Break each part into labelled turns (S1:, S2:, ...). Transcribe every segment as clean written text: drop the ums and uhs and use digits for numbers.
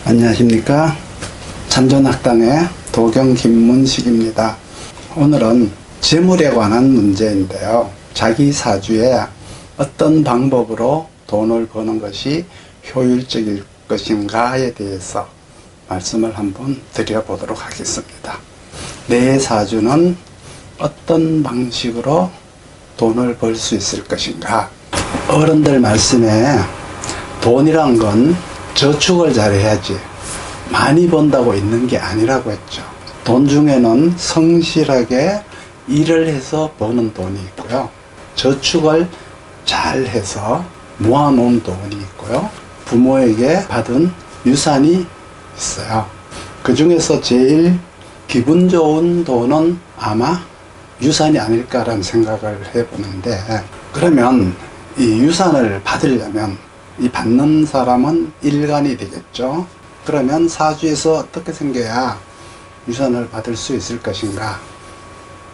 S1: 안녕하십니까. 참전학당의 도경 김문식입니다. 오늘은 재물에 관한 문제인데요. 자기 사주에 어떤 방법으로 돈을 버는 것이 효율적일 것인가에 대해서 말씀을 한번 드려보도록 하겠습니다. 내 사주는 어떤 방식으로 돈을 벌 수 있을 것인가. 어른들 말씀에 돈이란 건 저축을 잘해야지 많이 번다고 있는 게 아니라고 했죠. 돈 중에는 성실하게 일을 해서 버는 돈이 있고요. 저축을 잘해서 모아놓은 돈이 있고요. 부모에게 받은 유산이 있어요. 그 중에서 제일 기분 좋은 돈은 아마 유산이 아닐까라는 생각을 해보는데, 그러면 이 유산을 받으려면 이 받는 사람은 일간이 되겠죠. 그러면 사주에서 어떻게 생겨야 유산을 받을 수 있을 것인가.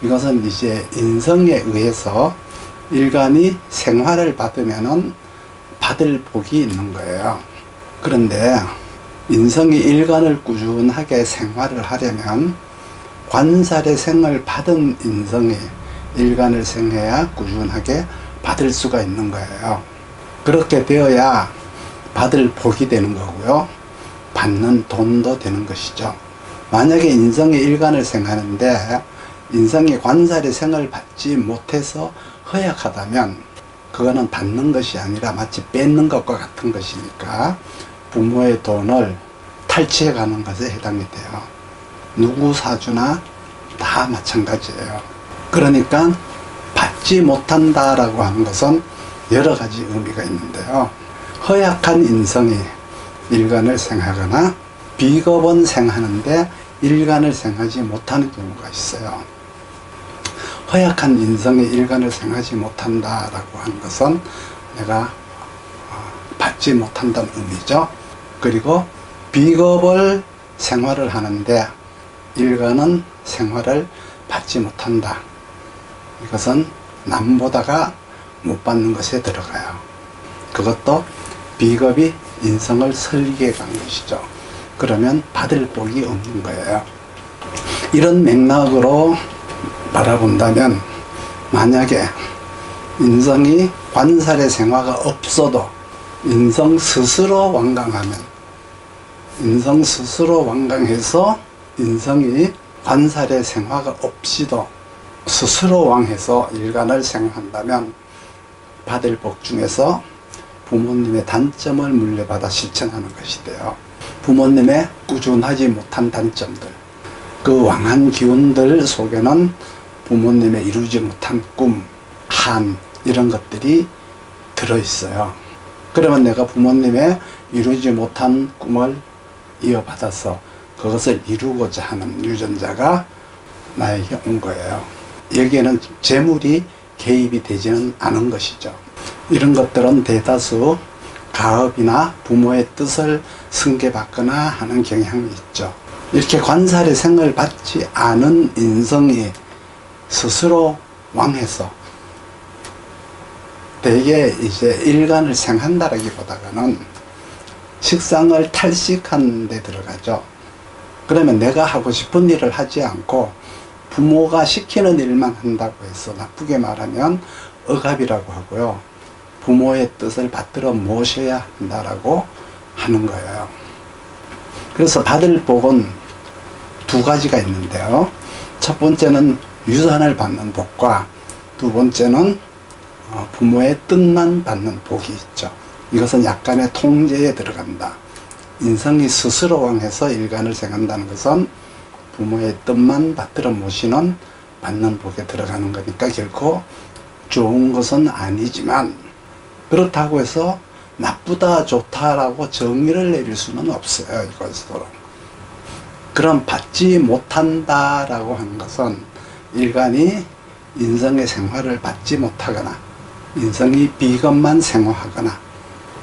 S1: 이것은 이제 인성에 의해서 일간이 생활을 받으면은 받을 복이 있는 거예요. 그런데 인성이 일간을 꾸준하게 생활을 하려면 관살의 생을 받은 인성이 일간을 생해야 꾸준하게 받을 수가 있는 거예요. 그렇게 되어야 받을 복이 되는 거고요. 받는 돈도 되는 것이죠. 만약에 인성이 일간을 생하는데 인성이 관살의 생을 받지 못해서 허약하다면 그거는 받는 것이 아니라 마치 뺏는 것과 같은 것이니까 부모의 돈을 탈취해 가는 것에 해당이 돼요. 누구 사주나 다 마찬가지예요. 그러니까 받지 못한다라고 하는 것은 여러 가지 의미가 있는데요. 허약한 인성이 일간을 생하거나 비겁은 생하는데 일간을 생하지 못하는 경우가 있어요. 허약한 인성이 일간을 생하지 못한다라고 하는 것은 내가 받지 못한다는 의미죠. 그리고 비겁을 생활을 하는데 일간은 생활을 받지 못한다. 이것은 남보다가 못 받는 것에 들어가요. 그것도 비겁이 인성을 설기해 간 것이죠. 그러면 받을 복이 없는 거예요. 이런 맥락으로 바라본다면 만약에 인성이 관살의 생화가 없어도 인성 스스로 완강하면, 인성 스스로 완강해서 인성이 관살의 생화가 없이도 스스로 왕해서 일간을 생한다면 받을 복 중에서 부모님의 단점을 물려받아 실천하는 것이 돼요. 부모님의 꾸준하지 못한 단점들, 그 왕한 기운들 속에는 부모님의 이루지 못한 꿈, 한, 이런 것들이 들어있어요. 그러면 내가 부모님의 이루지 못한 꿈을 이어받아서 그것을 이루고자 하는 유전자가 나에게 온 거예요. 여기에는 재물이 개입이 되지는 않은 것이죠. 이런 것들은 대다수 가업이나 부모의 뜻을 승계받거나 하는 경향이 있죠. 이렇게 관살의 생을 받지 않은 인성이 스스로 왕해서 대개 이제 일간을 생한다라기보다는 식상을 탈식하는 데 들어가죠. 그러면 내가 하고 싶은 일을 하지 않고 부모가 시키는 일만 한다고 해서 나쁘게 말하면 억압이라고 하고요. 부모의 뜻을 받들어 모셔야 한다라고 하는 거예요. 그래서 받을 복은 두 가지가 있는데요. 첫 번째는 유산을 받는 복과 두 번째는 부모의 뜻만 받는 복이 있죠. 이것은 약간의 통제에 들어간다. 인성이 스스로 왕해서 일간을 생한다는 것은 부모의 뜻만 받들어 모시는 받는 복에 들어가는 거니까 결코 좋은 것은 아니지만, 그렇다고 해서 나쁘다 좋다라고 정의를 내릴 수는 없어요. 이것으로. 그럼 받지 못한다라고 하는 것은 일간이 인성의 생활을 받지 못하거나 인성이 비겁만 생활하거나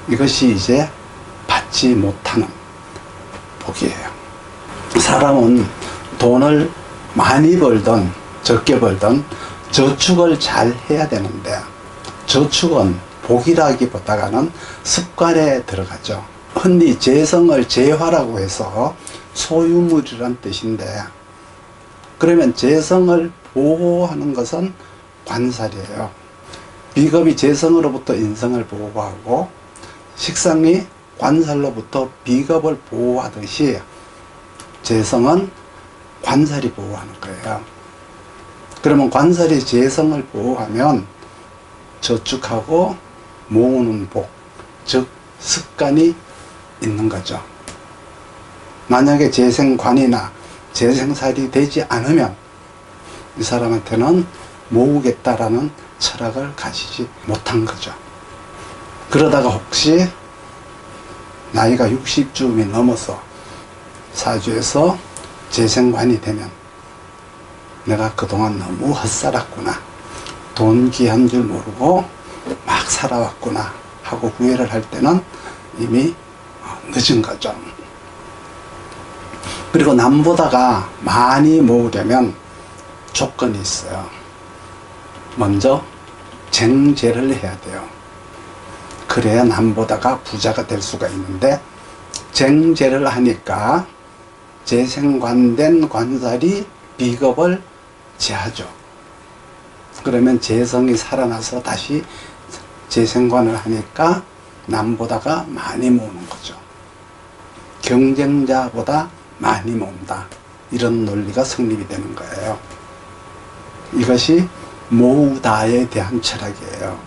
S1: 이것이 이제 받지 못하는 복이에요. 사람은 돈을 많이 벌든 적게 벌든 저축을 잘 해야 되는데, 저축은 복이라기보다는 습관에 들어가죠. 흔히 재성을 재화라고 해서 소유물이란 뜻인데, 그러면 재성을 보호하는 것은 관살이에요. 비겁이 재성으로부터 인성을 보호하고 식상이 관살로부터 비겁을 보호하듯이 재성은 관살이 보호하는 거예요. 그러면 관살이 재성을 보호하면 저축하고 모으는 복, 즉 습관이 있는 거죠. 만약에 재생관이나 재생살이 되지 않으면 이 사람한테는 모으겠다라는 철학을 가지지 못한 거죠. 그러다가 혹시 나이가 60쯤이 넘어서 사주에서 재생관이 되면 내가 그동안 너무 헛살았구나, 돈 귀한 줄 모르고 막 살아왔구나 하고 후회를 할 때는 이미 늦은 거죠. 그리고 남보다가 많이 모으려면 조건이 있어요. 먼저 쟁제를 해야 돼요. 그래야 남보다가 부자가 될 수가 있는데, 쟁제를 하니까 재생관된 관살이 비겁을 제하죠. 그러면 재성이 살아나서 다시 재생관을 하니까 남보다가 많이 모으는 거죠. 경쟁자보다 많이 모은다, 이런 논리가 성립이 되는 거예요. 이것이 모으다에 대한 철학이에요.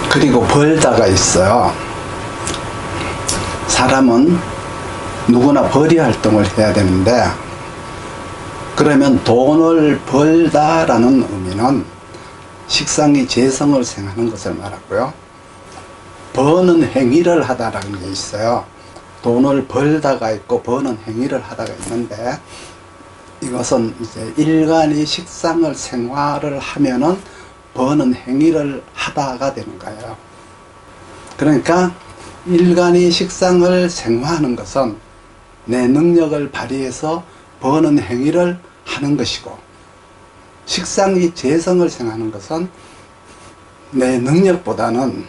S1: 그리고 벌다가 있어요. 사람은 누구나 벌이 활동을 해야 되는데, 그러면 돈을 벌다라는 의미는 식상이 재성을 생하는 것을 말하고요, 버는 행위를 하다라는 게 있어요. 돈을 벌다가 있고 버는 행위를 하다가 있는데, 이것은 이제 일간이 식상을 생활을 하면은 버는 행위를 하다가 되는 거예요. 그러니까 일간이 식상을 생활하는 것은 내 능력을 발휘해서 버는 행위를 하는 것이고, 식상이 재성을 생하는 것은 내 능력보다는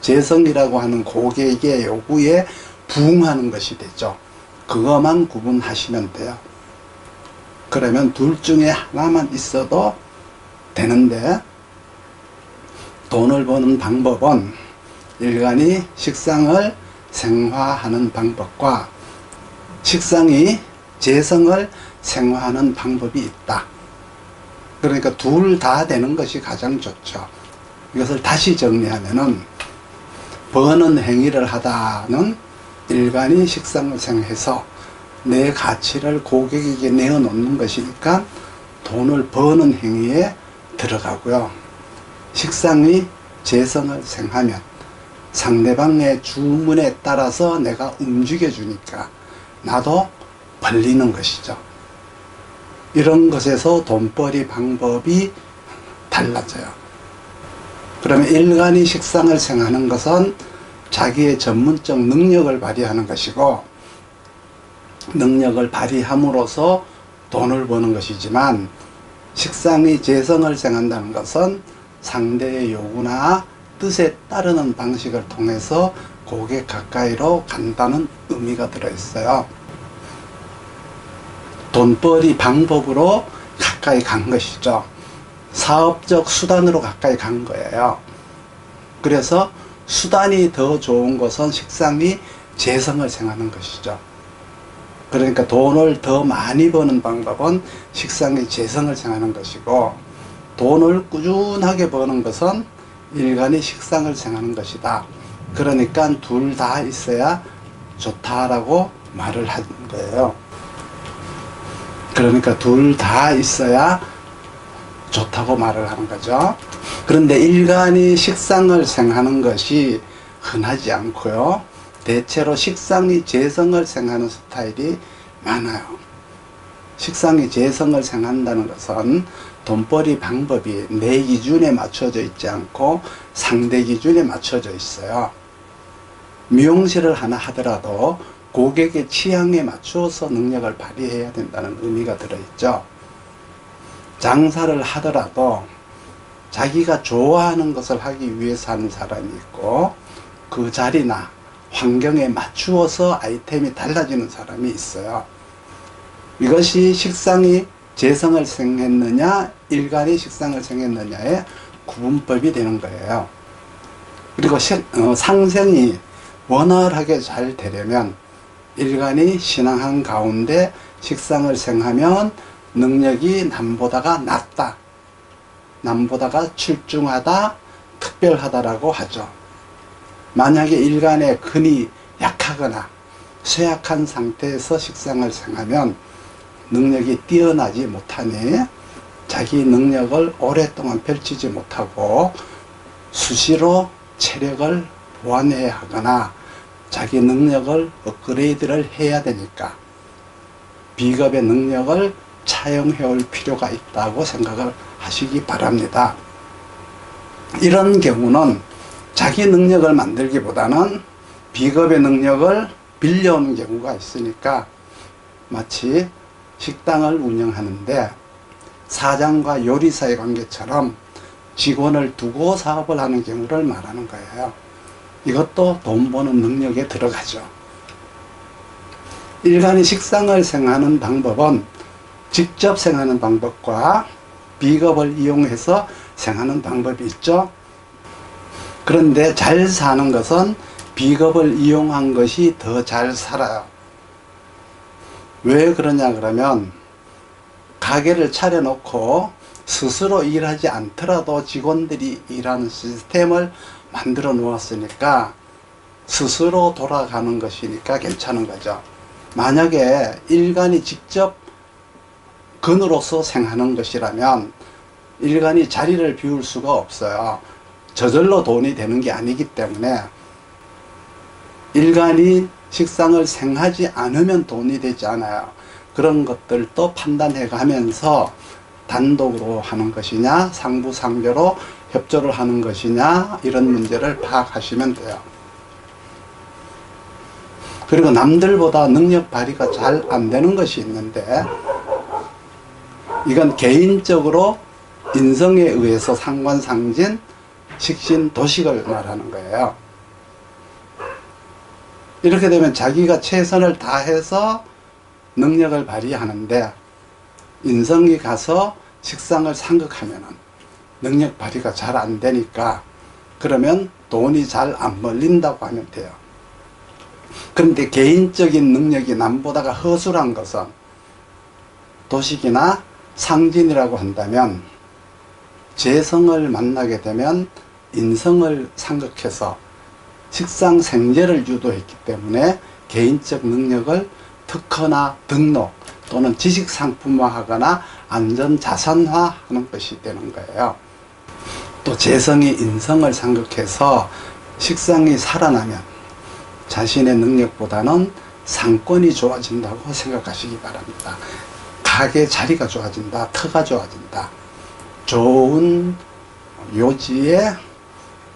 S1: 재성이라고 하는 고객의 요구에 부응하는 것이 되죠. 그것만 구분하시면 돼요. 그러면 둘 중에 하나만 있어도 되는데, 돈을 버는 방법은 일간이 식상을 생화하는 방법과 식상이 재성을 생화하는 방법이 있다. 그러니까 둘 다 되는 것이 가장 좋죠. 이것을 다시 정리하면은, 버는 행위를 하다는 일간이 식상을 생해서 내 가치를 고객에게 내어놓는 것이니까 돈을 버는 행위에 들어가고요. 식상이 재성을 생하면 상대방의 주문에 따라서 내가 움직여 주니까 나도 벌리는 것이죠. 이런 것에서 돈벌이 방법이 달라져요. 그러면 일간이 식상을 생하는 것은 자기의 전문적 능력을 발휘하는 것이고, 능력을 발휘함으로써 돈을 버는 것이지만, 식상이 재성을 생한다는 것은 상대의 요구나 뜻에 따르는 방식을 통해서 고객 가까이로 간다는 의미가 들어있어요. 돈벌이 방법으로 가까이 간 것이죠. 사업적 수단으로 가까이 간 거예요. 그래서 수단이 더 좋은 것은 식상이 재성을 생하는 것이죠. 그러니까 돈을 더 많이 버는 방법은 식상이 재성을 생하는 것이고, 돈을 꾸준하게 버는 것은 일간이 식상을 생하는 것이다. 그러니까 둘 다 있어야 좋다라고 말을 한 거예요. 그러니까 둘 다 있어야 좋다고 말을 하는 거죠. 그런데 일간이 식상을 생하는 것이 흔하지 않고요, 대체로 식상이 재성을 생하는 스타일이 많아요. 식상이 재성을 생한다는 것은 돈벌이 방법이 내 기준에 맞춰져 있지 않고 상대 기준에 맞춰져 있어요. 미용실을 하나 하더라도 고객의 취향에 맞추어서 능력을 발휘해야 된다는 의미가 들어있죠. 장사를 하더라도 자기가 좋아하는 것을 하기 위해서 하는 사람이 있고, 그 자리나 환경에 맞추어서 아이템이 달라지는 사람이 있어요. 이것이 식상이 재성을 생했느냐 일간이 식상을 생했느냐의 구분법이 되는 거예요. 그리고 상생이 원활하게 잘 되려면 일간이 신앙한 가운데 식상을 생하면 능력이 남보다가 낫다, 남보다가 출중하다, 특별하다라고 하죠. 만약에 일간의 근이 약하거나 쇠약한 상태에서 식상을 생하면 능력이 뛰어나지 못하니 자기 능력을 오랫동안 펼치지 못하고 수시로 체력을 보완해야 하거나 자기 능력을 업그레이드를 해야 되니까 비겁의 능력을 차용해 올 필요가 있다고 생각을 하시기 바랍니다. 이런 경우는 자기 능력을 만들기보다는 비겁의 능력을 빌려오는 경우가 있으니까 마치 식당을 운영하는데 사장과 요리사의 관계처럼 직원을 두고 사업을 하는 경우를 말하는 거예요. 이것도 돈 버는 능력에 들어가죠. 일간이 식상을 생하는 방법은 직접 생하는 방법과 비겁을 이용해서 생하는 방법이 있죠. 그런데 잘 사는 것은 비겁을 이용한 것이 더 잘 살아요. 왜 그러냐 그러면 가게를 차려놓고 스스로 일하지 않더라도 직원들이 일하는 시스템을 만들어 놓았으니까 스스로 돌아가는 것이니까 괜찮은 거죠. 만약에 일간이 직접 근으로서 생하는 것이라면 일간이 자리를 비울 수가 없어요. 저절로 돈이 되는 게 아니기 때문에 일간이 식상을 생하지 않으면 돈이 되지 않아요. 그런 것들도 판단해 가면서 단독으로 하는 것이냐 상부상조로 협조를 하는 것이냐 이런 문제를 파악하시면 돼요. 그리고 남들보다 능력 발휘가 잘 안 되는 것이 있는데 이건 개인적으로 인성에 의해서 상관상진 식신 도식을 말하는 거예요. 이렇게 되면 자기가 최선을 다해서 능력을 발휘하는데 인성이 가서 식상을 상극하면 능력 발휘가 잘 안 되니까 그러면 돈이 잘 안 벌린다고 하면 돼요. 그런데 개인적인 능력이 남보다가 허술한 것은 도식이나 상진이라고 한다면 재성을 만나게 되면 인성을 상극해서 식상생재를 유도했기 때문에 개인적 능력을 특허나 등록 또는 지식상품화하거나 안전자산화하는 것이 되는 거예요. 또 재성이 인성을 상극해서 식상이 살아나면 자신의 능력보다는 상권이 좋아진다고 생각하시기 바랍니다. 가게 자리가 좋아진다, 터가 좋아진다, 좋은 요지에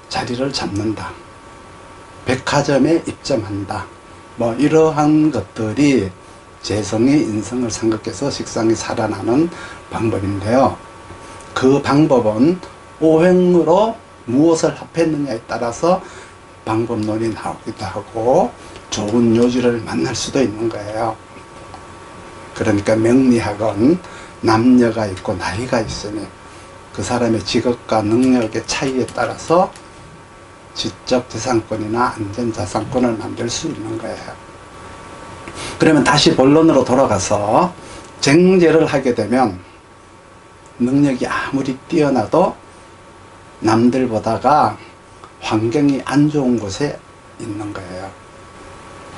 S1: 자리를 잡는다, 백화점에 입점한다, 뭐 이러한 것들이 재성이 인성을 상극해서 식상이 살아나는 방법인데요. 그 방법은 오행으로 무엇을 합했느냐에 따라서 방법론이 나오기도 하고 좋은 요지를 만날 수도 있는 거예요. 그러니까 명리학은 남녀가 있고 나이가 있으니 그 사람의 직업과 능력의 차이에 따라서 지적재산권이나 안전자산권을 만들 수 있는 거예요. 그러면 다시 본론으로 돌아가서 쟁제를 하게 되면 능력이 아무리 뛰어나도 남들보다가 환경이 안 좋은 곳에 있는 거예요.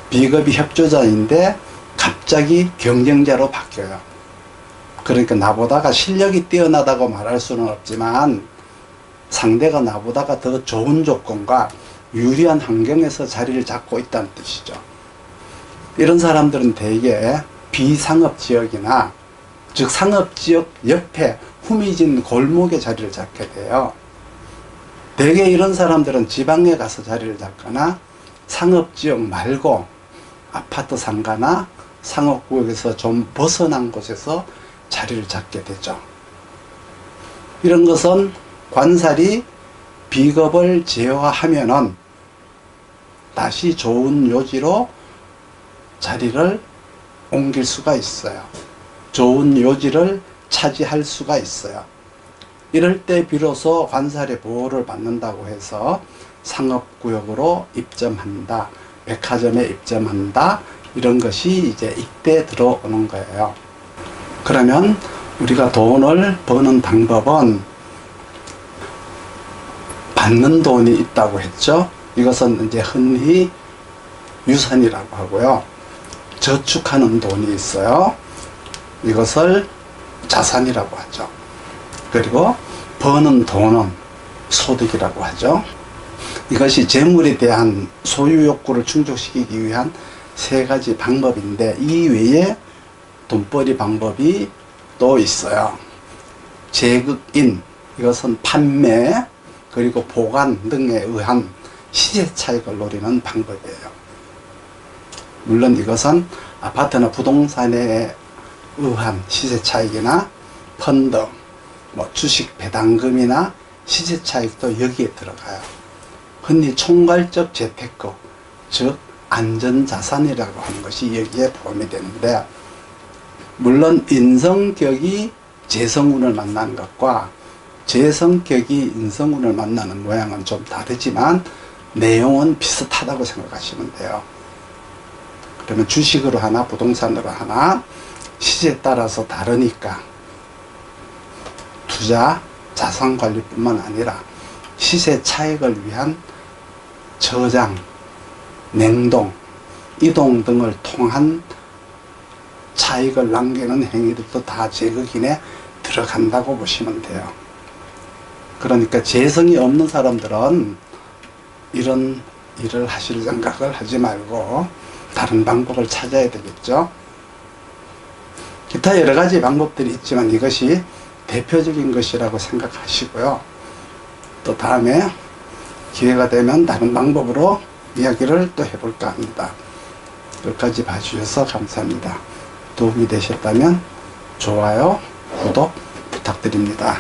S1: 비겁이 협조자인데 갑자기 경쟁자로 바뀌어요. 그러니까 나보다가 실력이 뛰어나다고 말할 수는 없지만 상대가 나보다가 더 좋은 조건과 유리한 환경에서 자리를 잡고 있다는 뜻이죠. 이런 사람들은 대개 비상업지역이나 즉 상업지역 옆에 후미진 골목에 자리를 잡게 돼요. 대개 이런 사람들은 지방에 가서 자리를 잡거나 상업지역 말고 아파트 상가나 상업구역에서 좀 벗어난 곳에서 자리를 잡게 되죠. 이런 것은 관살이 비겁을 제어하면은 다시 좋은 요지로 자리를 옮길 수가 있어요. 좋은 요지를 차지할 수가 있어요. 이럴 때 비로소 관살의 보호를 받는다고 해서 상업구역으로 입점한다, 백화점에 입점한다, 이런 것이 이제 이때 들어오는 거예요. 그러면 우리가 돈을 버는 방법은 받는 돈이 있다고 했죠. 이것은 이제 흔히 유산이라고 하고요. 저축하는 돈이 있어요. 이것을 자산이라고 하죠. 그리고 버는 돈은 소득이라고 하죠. 이것이 재물에 대한 소유 욕구를 충족시키기 위한 세 가지 방법인데, 이 외에 돈벌이 방법이 또 있어요. 재극인, 이것은 판매 그리고 보관 등에 의한 시세 차익을 노리는 방법이에요. 물론 이것은 아파트나 부동산에 의한 시세 차익이나 펀드, 주식 배당금이나 시세 차익도 여기에 들어가요. 흔히 총괄적 재테크, 즉 안전자산이라고 하는 것이 여기에 포함이 되는데, 물론 인성격이 재성운을 만나는 것과 재성격이 인성운을 만나는 모양은 좀 다르지만 내용은 비슷하다고 생각하시면 돼요. 그러면 주식으로 하나 부동산으로 하나 시세에 따라서 다르니까 투자, 자산관리뿐만 아니라 시세 차익을 위한 저장, 냉동, 이동 등을 통한 차익을 남기는 행위들도 다 재극인에 들어간다고 보시면 돼요. 그러니까 재성이 없는 사람들은 이런 일을 하실 생각을 하지 말고 다른 방법을 찾아야 되겠죠. 기타 여러 가지 방법들이 있지만 이것이 대표적인 것이라고 생각하시고요. 또 다음에 기회가 되면 다른 방법으로 이야기를 또 해볼까 합니다. 끝까지 봐주셔서 감사합니다. 도움이 되셨다면 좋아요, 구독 부탁드립니다.